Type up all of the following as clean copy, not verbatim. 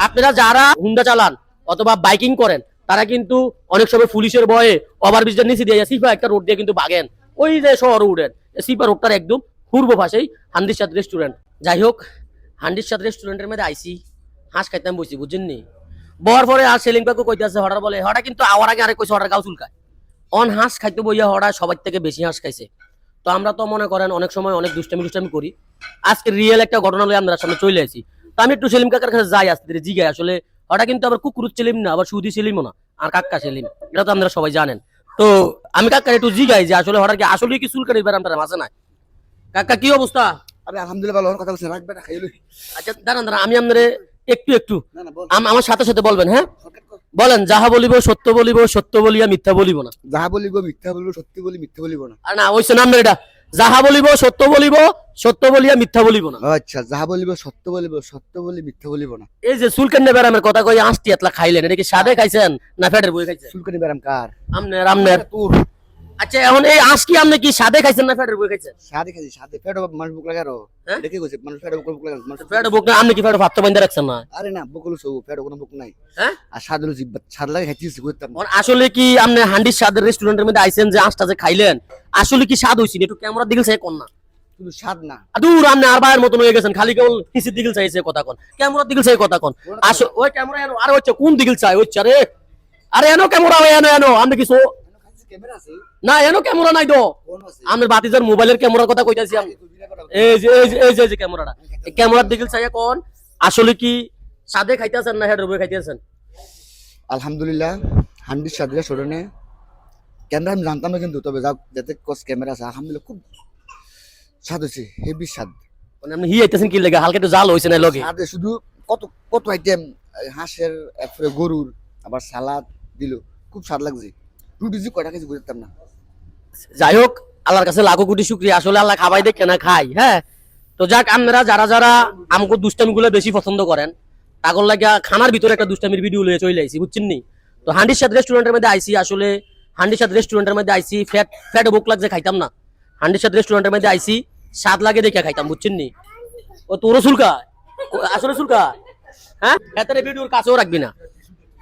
আপনারা যারা হুন্ডা চালান অথবা বাইকিং করেন তারা কিন্তু অনেক সময় পুলিশের ভয়ে ওভারব্রিজের নিচে দিয়ে সিফা একটা রোড দিয়ে কিন্তু ভাগেন, ওই যে শহর উঠেন সিফা রোডটার একদম পূর্ব পাশেই হান্ডির সাথে রেস্টুরেন্ট। যাই হোক, হান্ডির সাথে রেস্টুরেন্টের মধ্যে আইসি, হাঁস খাইতাম বসি, বুঝছেন নি? বর পরে আর সেলিং কাকু কইতেছে হঠাৎ বলে হঠাৎ কিন্তু আওয়ার আগে আরেক কইছে হঠাৎ গাও চুলকায় অন হাঁস খাইতে বইয়া হঠাৎ সবার থেকে বেশি হাঁস খাইছে। তো আমরা তো মনে করেন অনেক সময় অনেক দুষ্টামি করি, আজকে রিয়েল একটা ঘটনা লয়ে আমরা সামনে চলে আসি। তো আমি একটু সেলিম কাকার কাছে যাই, আসতে জিগাই আসলে ওটা কিন্তু আবার কুকুর সেলিম না, আবার সুদি সেলিমও না, আর কাক্কা সেলিম, এটা তো আপনারা সবাই জানেন। তো আমি কাকার একটু জিগাই যে আসলে হঠাৎ কি আসলে কি চুলকানি ব্যারাম টারাম আছে না? কাকা কি অবস্থা? আরে আলহামদুলিল্লাহ ভালো, কথা বলছেন রাখবে না খাইলো। আচ্ছা দাঁড়ান দাঁড়ান, আমি আপনারে একটু না না বল, আমার সাথে সাথে বলবেন, হ্যাঁ শর্টকাট কর। বলেন। যাহা বলিব সত্য বলিব, সত্য বলিয়া মিথ্যা বলিব না। যাহা বলিব মিথ্যা বলবো, সত্যি বলি মিথ্যা বলিব না। আর না ওইসে নাম এটা, যাহা বলিব সত্য বলিব, সত্য বলিয়া মিথ্যা বলিব না। আচ্ছা, যাহা বলিব সত্য বলিব, সত্য বলি মিথ্যা বলিব না। এই যে চুলকানি ব্যারামের কথা কই আঁশটি এতলা খাইলেন, এটা কি সাদে খাইছেন না ফ্যাটের বই খাইছেন? চুলকানি ব্যারাম কার? আমনের তোর। আচ্ছা এখন এই আঁশ কি আপনি কি সাদে খাইছেন না ফ্যাটের বই খাইছেন? সাদে খাইছি, সাদে ফেট মানুষ বুক লাগে আরো। হ্যাঁ? দেখে কইছে মানুষ ফেট বুক লাগে মানুষ। ফ্যাটের বুক না, আপনি কি ফ্যাটের ভাবতে বাইন্দা রাখছেন না? আরে না, বুকলো সব ফেট কোনো বুক নাই। হ্যাঁ, আর স্বাদ হলো জিব্বা, স্বাদ লাগে খাইছি কইতাম। এখন আসলে কি আপনি হান্ডির স্বাদের রেস্টুরেন্টের মধ্যে আইছেন যে আঁশটা যে খাইলেন আসলে কি স্বাদ হইছিল? একটু ক্যামেরা দিকে চাই কোন না, শুধু স্বাদ না। দূর আপনি আর বাইরের মতন হয়ে গেছেন, খালি কেবল নিচের দিকে চাইছে কথা কোন, ক্যামেরা দিকে চাই কথা কোন। আসলে ওই ক্যামেরা এনো, আরে হচ্ছে কোন দিকে চাই হচ্ছে, আরে আরে এনো ক্যামেরা এনো এনো, আপনি কি ক্যামেরা আছে? না এনো ক্যামেরা নাই তো, কোন আছে? আমার বাতিজার মোবাইলের ক্যামেরার কথা কইতাছি আমি। এই যে ক্যামেরাটা, এই ক্যামেরার দিকে চাই কোন আসলে কি সাদে খাইতেছেন না হেড রুবে খাইতেছেন? আলহামদুলিল্লাহ হান্ডির স্বাদ রেস্টুরেন্টে ক্যামেরা আমি জানতাম না, কিন্তু তবে যাতে কস ক্যামেরা আছে আলহামদুলিল্লাহ খুব স্বাদ হয়েছে, হেভি স্বাদ। মানে আপনি হি আইতেছেন কি লাগে, হালকা একটু জাল হইছে না লগে? স্বাদে শুধু কত কত আইটেম, হাঁসের এরপরে গরুর, আবার সালাদ দিল, খুব স্বাদ লাগছে। রুটি জি কয়টা খেয়েছি বুঝতাম না। যাই হোক, আল্লাহর কাছে লাখো কোটি শুকরিয়া, আসলে আল্লাহ খাবাই দেখে না খাই। হ্যাঁ, তো যাক, আপনারা যারা যারা আমাকে দুষ্টামি গুলো বেশি পছন্দ করেন তাগর লাগিয়া খানার ভিতরে একটা দুষ্টামির ভিডিও লয়ে চলে আইছি, বুঝছেন নি? তো হান্ডির সাথে রেস্টুরেন্টের মধ্যে আইছি, আসলে হান্ডির সাথে রেস্টুরেন্টের মধ্যে আইছি ফ্যাট ফ্যাট বুক লাগছে খাইতাম না, হান্ডির সাথে রেস্টুরেন্টের মধ্যে আইছি স্বাদ লাগে দেখে খাইতাম, বুঝছেন নি? ও তোরও চুলকা, আসলে চুলকা, হ্যাঁ ফ্যাটের ভিডিওর কাছেও রাখবি না।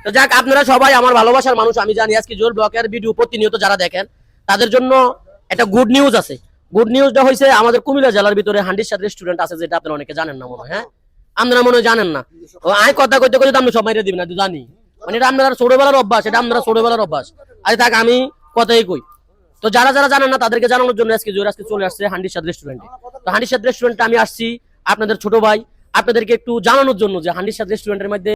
তো যাক, আপনারা সবাই আমার ভালোবাসার মানুষ, আমি জানি। আজকে জোর ব্লকের ভিডিও প্রতিনিয়ত যারা দেখেন তাদের জন্য একটা গুড নিউজ আছে। গুড নিউজটা হইছে আমাদের কুমিল্লা জেলার ভিতরে হান্ডির সাথে রেস্টুরেন্ট আছে, যেটা আপনারা অনেকে জানেন না মনে হয়। হ্যাঁ, আপনারা মনে হয় জানেন না। ও আয় কথা কইতে কইতে আপনি সবাই দিবেন না, জানি মানে এটা আপনারা ছোটবেলার অভ্যাস, এটা আপনারা ছোটবেলার অভ্যাস। আজ থাক আমি কথাই কই। তো যারা যারা জানেন না তাদেরকে জানানোর জন্য আজকে জোর আজকে চলে আসছে হান্ডির সাথে রেস্টুরেন্টে। তো হান্ডির সাথে রেস্টুরেন্টে আমি আসছি আপনাদের ছোট ভাই, আপনাদেরকে একটু জানানোর জন্য যে হান্ডির সাথে রেস্টুরেন্টের মধ্যে